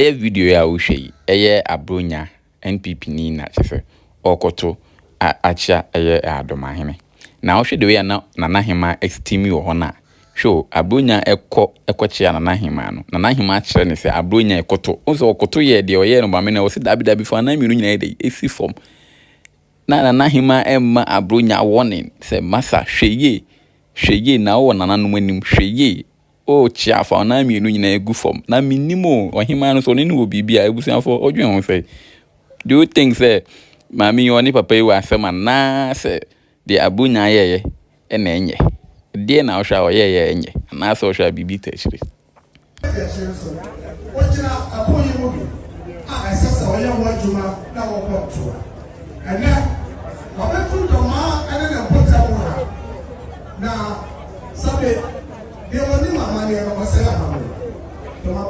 video ya wo hwe eye Abronya NPP ni na chefe okoto acha eye Dormaa Hemaa na wo hwe de we na Nana Hemaa extimi wo hona show Abronya ekoche Nana Hemaa no Nana Hemaa kire ne se Abronya ekoto ozo okoto ye de oye no ba me na wo se dabi fa na mienu nyina de esi form na Nana Hemaa emma Abronya warning se masa hweye na wo nana no manim hweye o chiafa na mienu nyina egu form na minimo Hemaa no so ne no bibia ebusuafo odwen ho say do you think say mami oni papa you asema na say de Abronya yeye na enye de na ohwa oyeye enye na so ohwa bibi tachiri Ojina aponye mobi a esesa oye wajuma na wo ponto ene obetu Dormaa ene na pota wo na sabe de oni mama ne o se la mama Dormaa